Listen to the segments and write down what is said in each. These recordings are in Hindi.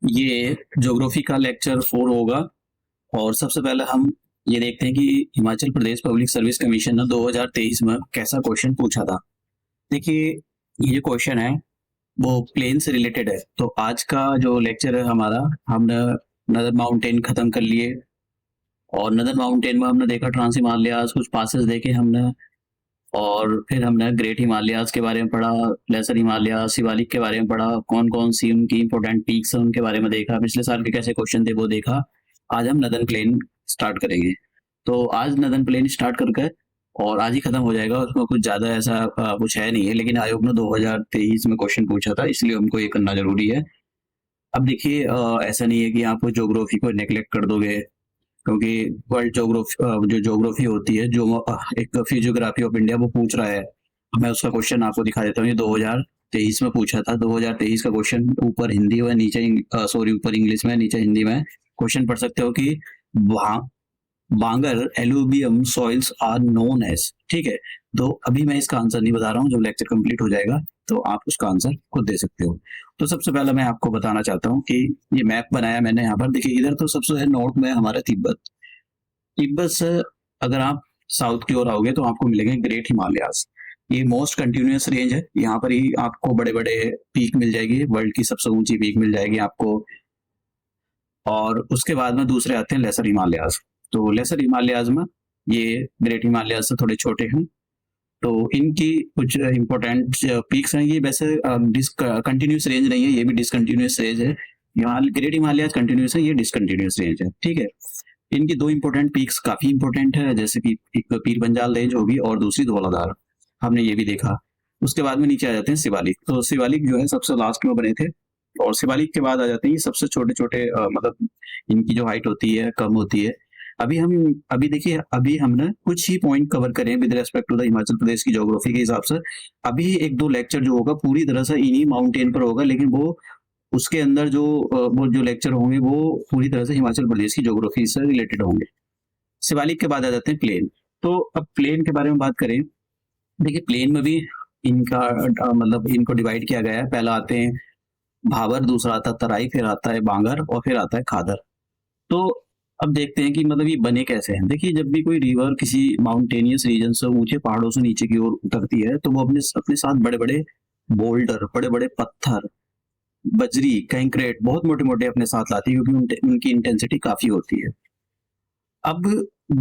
ये ज्योग्राफी का लेक्चर 4 होगा। और सबसे पहले हम ये देखते हैं कि Himachal Pradesh public service commission ने 2023 में कैसा क्वेश्चन पूछा था। देखिए, ये क्वेश्चन है वो प्लेन से रिलेटेड है। तो आज का जो लेक्चर है हमारा, हमने नदर माउंटेन खत्म कर लिए। और नदर माउंटेन में हमने देखा ट्रांस हिमालयाज, कुछ पासेस देखे हमने। और फिर हमने ग्रेट हिमालयाज के बारे में पढ़ा, लेसर हिमालयाज, शिवालिक के बारे में पढ़ा, कौन कौन सी उनकी इंपॉर्टेंट पीक्स हैं उनके बारे में देखा, पिछले साल के कैसे क्वेश्चन थे वो देखा। आज हम नदन प्लेन स्टार्ट करेंगे। तो आज नदन प्लेन स्टार्ट करके और आज ही खत्म हो जाएगा। उसमें कुछ ज्यादा ऐसा कुछ है नहीं है, लेकिन आयोग ने 2023 में क्वेश्चन पूछा था, इसलिए हमको ये करना जरूरी है। अब देखिए, ऐसा नहीं है कि आप ज्योग्राफी को नेग्लेक्ट कर दोगे, क्योंकि वर्ल्ड ज्योग्राफी जो ज्योग्राफी होती है, जो एक फिजियोग्राफी ऑफ इंडिया वो पूछ रहा है। मैं उसका क्वेश्चन आपको दिखा देता हूँ। ये 2023 में पूछा था। 2023 का क्वेश्चन ऊपर हिंदी में, नीचे सॉरी ऊपर इंग्लिश में, नीचे हिंदी में क्वेश्चन पढ़ सकते हो कि bangar alluvium soils are known as. ठीक है, तो अभी मैं इसका आंसर नहीं बता रहा हूँ, जब लेक्चर कंप्लीट हो जाएगा तो आप उसका आंसर खुद दे सकते हो। तो सबसे पहले मैं आपको बताना चाहता हूँ कि ये मैप बनाया मैंने यहाँ पर। देखिए, इधर तो सबसे नॉर्थ में हमारा तिब्बत। तिब्बत से अगर आप साउथ की ओर आओगे तो आपको मिलेंगे ग्रेट हिमालयाज। ये मोस्ट कंटिन्यूअस रेंज है। यहाँ पर ही आपको बड़े बड़े पीक मिल जाएगी, वर्ल्ड की सबसे ऊंची पीक मिल जाएगी आपको। और उसके बाद में दूसरे आते हैं लेसर हिमालयाज। तो लेसर हिमालयाज में ये ग्रेट हिमालयाज से थोड़े छोटे हैं। तो इनकी कुछ इंपॉर्टेंट पीक्स हैं। ये वैसे कंटिन्यूस रेंज नहीं है, ये भी डिसकंटिन्यूस रेंज है। यहाँ ग्रेट हिमालयाज कंटिन्यूस है, ये डिसकंटिन्यूस रेंज है। ठीक है, इनकी दो इंपॉर्टेंट पीक्स काफी इंपॉर्टेंट है, जैसे कि एक पीर पंजाल रेंज होगी और दूसरी धौलाधार। हमने ये भी देखा। उसके बाद में नीचे आ जाते हैं शिवालिक। तो शिवालिक जो है सबसे लास्ट में बने थे। और शिवालिक के बाद आ जाते हैं ये सबसे छोटे छोटे, मतलब इनकी जो हाइट होती है कम होती है। अभी देखिए, अभी हमने कुछ ही पॉइंट कवर करे with respect to the Himachal Pradesh की ज्योग्राफी के हिसाब से। अभी एक दो लेक्चर जो होगा पूरी तरह से इन्हीं माउंटेन पर होगा, लेकिन वो उसके अंदर वो जो लेक्चर होंगे वो पूरी तरह से हिमाचल प्रदेश की ज्योग्राफी से रिलेटेड होंगे। शिवालिक के बाद आ जाते हैं प्लेन। तो अब प्लेन के बारे में बात करें। देखिए, प्लेन में भी इनका मतलब इनको डिवाइड किया गया है। पहला आते हैं भाबर, दूसरा आता है तराई, फिर आता है बांगर और फिर आता है खादर। तो अब देखते हैं कि मतलब ये बने कैसे हैं। देखिए, जब भी कोई रिवर किसी माउंटेनियस रीजन से, ऊंचे पहाड़ों से नीचे की ओर उतरती है, तो वो अपने अपने साथ बड़े बड़े बोल्डर, बड़े बड़े पत्थर, बजरी, कंक्रीट बहुत मोटे मोटे अपने साथ लाती है, क्योंकि उनकी इंटेंसिटी काफी होती है। अब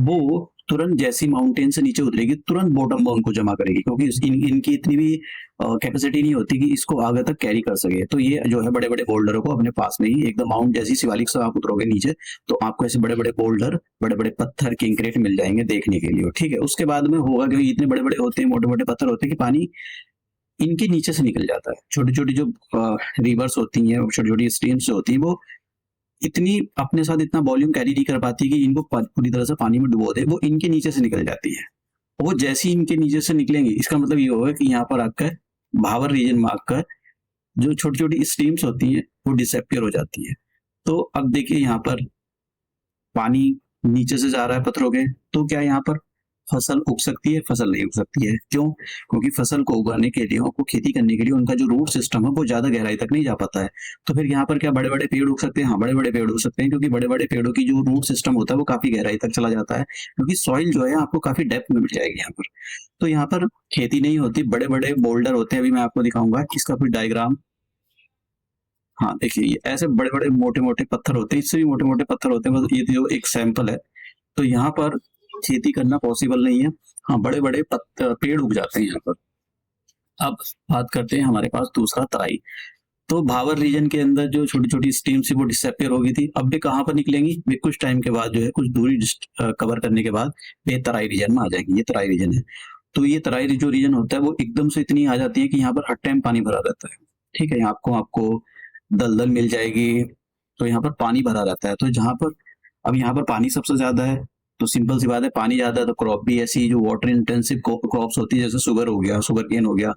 वो तुरंत जैसी माउंटेन से नीचे उतरेगी, तुरंत बॉटम में उनको जमा करेगी, क्योंकि इनकी इतनी भी कैपेसिटी नहीं होती कि इसको आगे तक कैरी कर सके। तो ये जो है बड़े बड़े बोल्डरों को अपने पास में ही एकदम माउंट जैसी शिवालिक से आप उतरोगे नीचे, तो आपको ऐसे बड़े बड़े बोल्डर, बड़े बड़े पत्थर, कंक्रीट मिल जाएंगे देखने के लिए। ठीक है, उसके बाद में होगा, क्योंकि इतने बड़े बड़े होते हैं, मोटे मोटे पत्थर होते हैं कि पानी इनके नीचे से निकल जाता है। छोटी छोटी जो रिवर्स होती हैं, छोटी छोटी स्ट्रीम्स होती हैं, वो इतनी अपने साथ इतना वॉल्यूम कैरी नहीं कर पाती कि इनको पूरी तरह से पानी में डुबो दे। वो इनके नीचे से निकल जाती है। वो जैसे ही इनके नीचे से निकलेंगे, इसका मतलब ये होगा कि यहाँ पर आकर भावर रीजन में आकर जो छोटी छोटी स्ट्रीम्स होती हैं वो डिसअपियर हो जाती है। तो अब देखिए, यहाँ पर पानी नीचे से जा रहा है पत्थरों के, तो क्या यहाँ पर फसल उग सकती है? फसल नहीं उग सकती है। क्यों? क्योंकि फसल को उगाने के लिए, उनको खेती करने के लिए उनका जो रूट सिस्टम है वो ज्यादा गहराई तक नहीं जा पाता है। तो फिर यहाँ पर क्या बड़े बड़े पेड़ उग सकते हैं? हाँ, बड़े बड़े पेड़ उग सकते हैं, क्योंकि बड़े बड़े पेड़ों की जो रूट सिस्टम होता है वो काफी गहराई तक चला जाता है, क्योंकि सॉइल जो है आपको काफी डेप्थ में मिल जाएगी यहाँ पर। तो यहाँ पर खेती नहीं होती, बड़े बड़े बोल्डर होते हैं। अभी मैं आपको दिखाऊंगा इसका कुछ डायग्राम। हाँ, देखिए, ये ऐसे बड़े बड़े मोटे मोटे पत्थर होते हैं, इससे भी मोटे मोटे पत्थर होते हैं। मतलब ये जो एक सैंपल है, तो यहाँ पर खेती करना पॉसिबल नहीं है। हाँ, बड़े बड़े पेड़ उग जाते हैं यहाँ पर। अब बात करते हैं हमारे पास दूसरा तराई। तो भावर रीजन के अंदर जो छोटी छोटी स्ट्रीम थी वो डिसअपियर हो गई थी। अब वे कहाँ पर निकलेंगी? वे कुछ टाइम के बाद जो है, कुछ दूरी कवर करने के बाद वे तराई रीजन में आ जाएगी। ये तराई रीजन है। तो ये तराई जो रीजन होता है वो एकदम से इतनी आ जाती है कि यहाँ पर हर टाइम पानी भरा रहता है। ठीक है, आपको आपको दलदल मिल जाएगी। तो यहाँ पर पानी भरा रहता है। तो जहाँ पर अब यहाँ पर पानी सबसे ज्यादा है, तो सिंपल सी बात है, पानी ज्यादा है तो क्रॉप भी ऐसी जो वाटर इंटेंसिव क्रॉप्स होती है, जैसे शुगर हो गया, शुगर केन हो गया,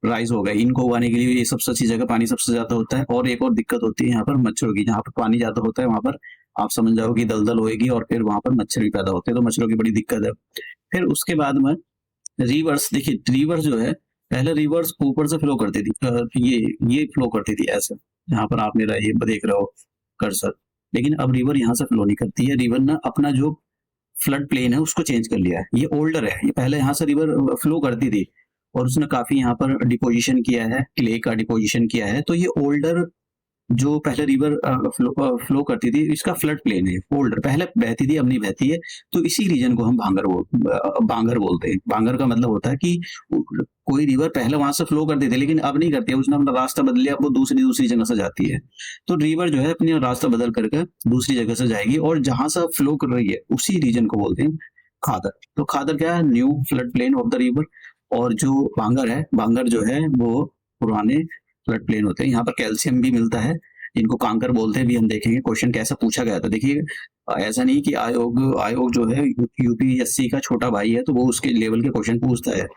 राइस हो गया, इनको उगाने के लिए ये सबसे अच्छी जगह पानी सबसे ज्यादा होता है। और एक और दिक्कत होती है यहाँ पर मच्छरों की। जहाँ पर पानी ज्यादा होता है वहां पर आप समझ जाओ कि दलदल होएगी, और फिर वहां पर मच्छर भी पैदा होते हैं, तो मच्छरों की बड़ी दिक्कत है। फिर उसके बाद में रिवर्स। देखिए, रिवर्स जो है, पहले रिवर्स ऊपर से फ्लो करती थी, ये फ्लो करती थी ऐसे, जहां पर आप मेरा ये देख रहे हो। कर्सर, लेकिन अब रिवर यहाँ से फ्लो नहीं करती है। रिवर ना अपना जो फ्लड प्लेन है उसको चेंज कर लिया है, ये ओल्डर है। ये पहले यहाँ से रिवर फ्लो करती थी और उसने काफी यहाँ पर डिपोजिशन किया है, क्ले का डिपोजिशन किया है। तो ये ओल्डर जो पहले रिवर फ्लो करती थी, इसका फ्लड प्लेन है ओल्डर, पहले बहती थी अब नहीं बहती है। तो इसी रीजन को हम बांगर बोलते हैं। बांगर का मतलब होता है कि कोई रिवर पहले वहां से फ्लो करती थी लेकिन अब नहीं करती है, उसने अपना रास्ता बदल लिया, अब वो दूसरी जगह से जाती है। तो रिवर जो है अपनी रास्ता बदल करके दूसरी जगह से जाएगी और जहां से फ्लो कर रही है उसी रीजन को बोलते हैं खादर। तो खादर क्या है? New flood plain of the river. और जो बांगर है, बांगर जो है वो पुराने फ्लड प्लेन होते हैं। यहाँ पर कैल्शियम भी मिलता है, जिनको कांकर बोलते हैं। भी हम देखेंगे क्वेश्चन कैसा पूछा गया था। देखिए ऐसा नहीं कि आयोग जो है यूपीएससी का छोटा भाई है तो वो उसके लेवल के क्वेश्चन पूछता है।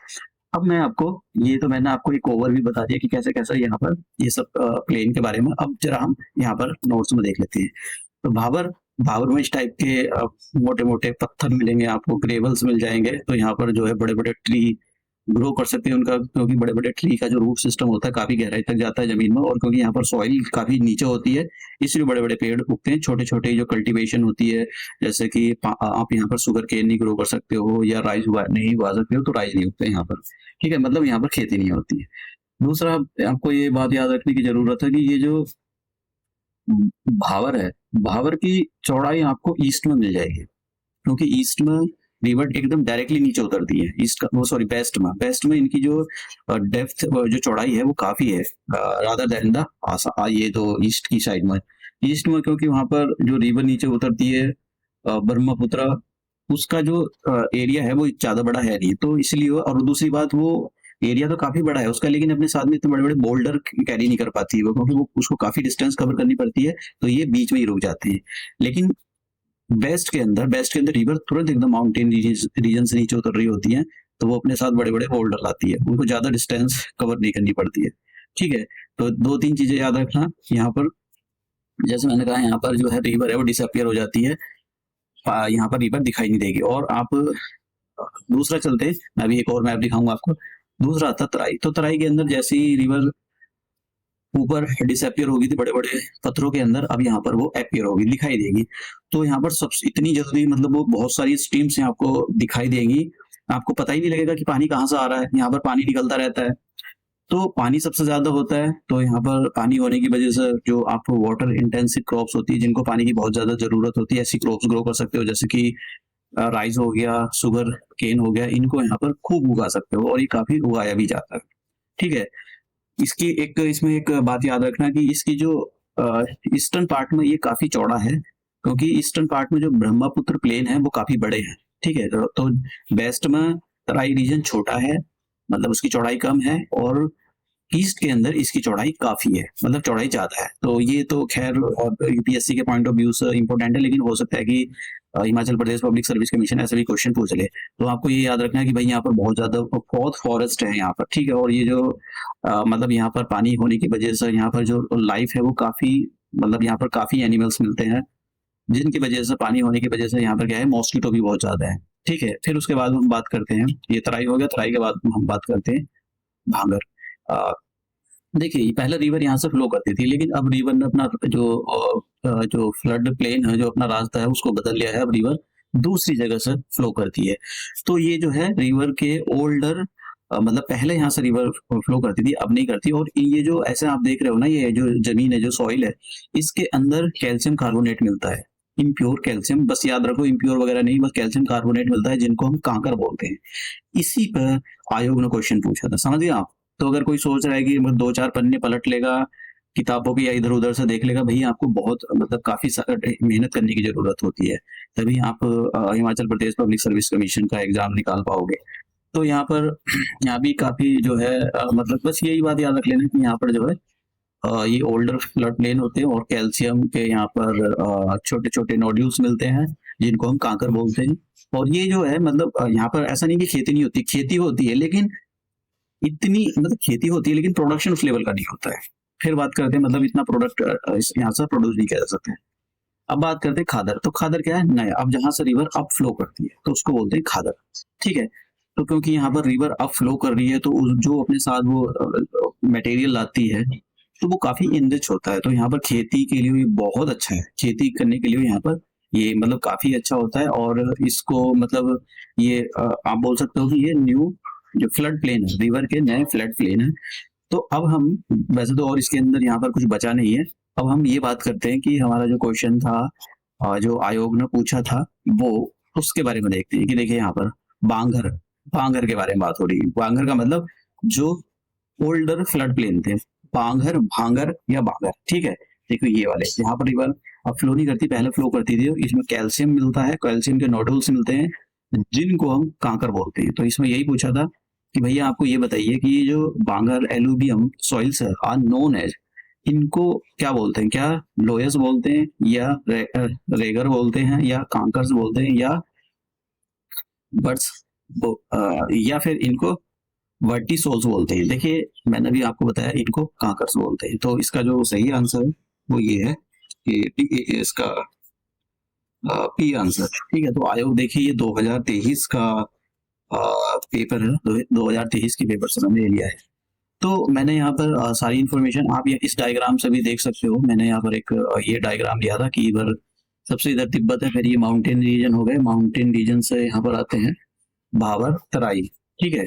अब मैं आपको, ये तो मैंने आपको एक ओवरव्यू बता दिया कि कैसे कैसे यहाँ पर ये सब प्लेन के बारे में। अब जरा हम यहाँ पर नोट्स में देख लेते हैं। तो भावर भावर में इस टाइप के मोटे मोटे पत्थर मिलेंगे आपको, ग्रेवल्स मिल जाएंगे। तो यहाँ पर जो है बड़े बड़े ट्री ग्रो कर सकते हैं उनका, क्योंकि बड़े बड़े ट्री का जो रूट सिस्टम होता है काफी गहराई तक जाता है जमीन में, और क्योंकि यहाँ पर सॉइल काफी नीचे होती है इसलिए बड़े बड़े पेड़ उगते हैं। छोटे छोटे जो कल्टीवेशन होती है, जैसे कि आप यहाँ पर शुगर केन नहीं ग्रो कर सकते हो या राइस नहीं उगा सकते हो, तो राइस नहीं उगते यहाँ पर। ठीक है, मतलब यहाँ पर खेती नहीं होती है। दूसरा, आपको ये बात याद रखने की जरूरत है कि ये जो भावर है, भावर की चौड़ाई आपको ईस्ट में मिल जाएगी, क्योंकि ईस्ट में रिवर एकदम डायरेक्टली नीचे उतरती है। ईस्ट का वो सॉरी वेस्ट में इनकी जो डेप्थ जो चौड़ाई है वो काफी है रादर देन द ये तो ईस्ट की साइड में। ईस्ट में क्योंकि वहां पर जो रिवर नीचे उतरती है ब्रह्मपुत्र, उसका जो एरिया है वो ज्यादा बड़ा है नहीं, तो इसलिए। और दूसरी बात, वो एरिया तो काफी बड़ा है उसका, लेकिन अपने साथ में इतने बड़े बड़े बोल्डर कैरी नहीं कर पाती है वो, क्योंकि वो उसको काफी डिस्टेंस कवर करनी पड़ती है, तो ये बीच में ही रुक जाते हैं। लेकिन वेस्ट के अंदर रिवर तुरंत एकदम माउंटेन रीजन से नीचे उतर रही होती है, तो वो अपने साथ बड़े बड़े बोल्डर लाती है, उनको ज्यादा डिस्टेंस कवर नहीं करनी पड़ती है। ठीक है, तो दो तीन चीजें याद रखना यहाँ पर। जैसे मैंने कहा, यहाँ पर जो है रिवर है वो डिसअपियर हो जाती है, यहाँ पर रिवर दिखाई नहीं देगी। और आप दूसरा चलते हैं, मैं अभी एक और मैप दिखाऊंगा आपको। दूसरा आता तराई। तो तराई के अंदर जैसे ही रिवर ऊपर डिसअपियर होगी थी बड़े बड़े पत्थरों के अंदर, अब यहाँ पर वो अपियर होगी, दिखाई देगी। तो यहाँ पर सब इतनी जल्दी, मतलब वो बहुत सारी स्ट्रीम्स आपको दिखाई देंगी, आपको पता ही नहीं लगेगा कि पानी कहाँ से आ रहा है। यहाँ पर पानी निकलता रहता है, तो पानी सबसे ज्यादा होता है। तो यहाँ पर पानी होने की वजह से जो आप वाटर इंटेंसिव क्रॉप्स होती है, जिनको पानी की बहुत ज्यादा जरूरत होती है, ऐसी क्रॉप्स ग्रो कर सकते हो, जैसे कि राइस हो गया, शुगर केन हो गया, इनको यहाँ पर खूब उगा सकते हो और ये काफी उगाया भी जाता है। ठीक है, इसकी एक इसमें एक बात याद रखना कि इसकी जो ईस्टर्न पार्ट में ये काफी चौड़ा है, क्योंकि ईस्टर्न पार्ट में जो ब्रह्मपुत्र प्लेन है वो काफी बड़े हैं। ठीक है, तो वेस्ट में तराई रीजन छोटा है, मतलब उसकी चौड़ाई कम है, और ईस्ट के अंदर इसकी चौड़ाई काफी है, मतलब चौड़ाई ज्यादा है। तो ये तो खैर यूपीएससी के पॉइंट ऑफ व्यू से इंपॉर्टेंट है, लेकिन हो सकता है कि Himachal Pradesh public service commission ऐसे भी क्वेश्चन पूछ ले। तो आपको ये याद रखना है कि भाई यहाँ पर बहुत ज्यादा बहुत फॉरेस्ट है यहाँ पर। ठीक है, और ये जो मतलब यहाँ पर पानी होने की वजह से यहाँ पर जो लाइफ है वो काफी, मतलब यहाँ पर काफी एनिमल्स मिलते हैं, जिनकी वजह से, पानी होने की वजह से यहाँ पर क्या है, मॉस्किटो भी बहुत ज्यादा है। ठीक है, फिर उसके बाद हम बात करते हैं, ये तराई हो गया, तराई के बाद हम बात करते हैं भांगर। देखिए पहले रिवर यहाँ से फ्लो करती थी, लेकिन अब रिवर ने अपना जो फ्लड प्लेन है, जो अपना रास्ता है, उसको बदल लिया है। अब रिवर दूसरी जगह से फ्लो करती है। तो ये जो है रिवर के ओल्डर, मतलब पहले यहाँ से रिवर फ्लो करती थी, अब नहीं करती। और ये जो ऐसे आप देख रहे हो ना, ये जो जमीन है, जो सॉइल है, इसके अंदर कैल्शियम कार्बोनेट मिलता है, इम्प्योर कैल्शियम। बस याद रखो, इम्प्योर वगैरह नहीं, बस कैल्शियम कार्बोनेट मिलता है, जिनको हम कांकर बोलते हैं। इसी पर आयोग ने क्वेश्चन पूछा था, समझ गए आप। तो अगर कोई सोच रहा है कि दो चार पन्ने पलट लेगा किताबों की या इधर उधर से देख लेगा, भैया आपको बहुत, मतलब काफी मेहनत करने की जरूरत होती है, तभी आप Himachal Pradesh public service commission का एग्जाम निकाल पाओगे। तो यहाँ पर यहाँ भी काफी जो है मतलब बस यही बात याद रख लेना कि यहाँ पर जो है ये ओल्डर फ्लड प्लेन होते हैं, और कैल्शियम के यहाँ पर छोटे छोटे नोड्यूल्स मिलते हैं, जिनको हम कांकर बोलते हैं। और ये जो है, मतलब यहाँ पर ऐसा नहीं कि खेती नहीं होती, खेती होती है, लेकिन इतनी, मतलब खेती होती है लेकिन प्रोडक्शन उस लेवल का नहीं होता है। फिर बात करते हैं, मतलब इतना प्रोडक्ट यहाँ से प्रोड्यूस नहीं किया जा सकता है। अब बात करते हैं खादर। तो खादर क्या है? नया, अब जहां से रिवर अप फ्लो करती है तो उसको बोलते हैं खादर। ठीक है, तो क्योंकि यहाँ पर रिवर अप फ्लो कर रही है, तो जो अपने साथ वो मटेरियल लाती है, तो वो काफी इनरिच होता है। तो यहाँ पर खेती के लिए ये बहुत अच्छा है, खेती करने के लिए यहाँ पर ये मतलब काफी अच्छा होता है। और इसको मतलब ये आप बोल सकते हो कि ये न्यू जो फ्लड प्लेन है, रिवर के नए फ्लड प्लेन है। तो अब हम वैसे तो और इसके अंदर यहाँ पर कुछ बचा नहीं है। अब हम ये बात करते हैं कि हमारा जो क्वेश्चन था जो आयोग ने पूछा था वो उसके बारे में देखते हैं कि देखिए यहाँ पर बांगर बांगर के बारे में बात हो रही है। बांगर का मतलब जो ओल्डर फ्लड प्लेन थे, बांगर भांगर या बांगर, ठीक है। देखो ये वाले यहाँ पर रिवर अब फ्लो नहीं करती, पहले फ्लो करती थी। इसमें कैल्शियम मिलता है, कैल्शियम के नोडल्स मिलते हैं जिनको हम कांकर बोलते हैं। तो इसमें यही पूछा था कि भैया आपको ये बताइए कि ये जो बांगर एलुवियम सॉइल्स है आर नोन एज, इनको क्या बोलते हैं? क्या लोयस बोलते हैं या रेगर बोलते हैं या कांकर्स बोलते हैं या बर्ड्स या फिर इनको वर्टिसोल्स बोलते हैं? देखिए मैंने भी आपको बताया इनको कांकर्स बोलते हैं। तो इसका जो सही आंसर है वो ये है कि इसका पी आंसर, ठीक है। तो आयोग देखिए ये 2023 का पेपर है, 2023 के पेपर से मैंने लिया है। तो मैंने यहाँ पर सारी इन्फॉर्मेशन आप ये इस डायग्राम से भी देख सकते हो। मैंने यहाँ पर एक ये डायग्राम दिया था कि इधर सबसे इधर तिब्बत है, फिर ये माउंटेन रीजन हो गए, माउंटेन रीजन से यहाँ पर आते हैं भाबर तराई, ठीक है।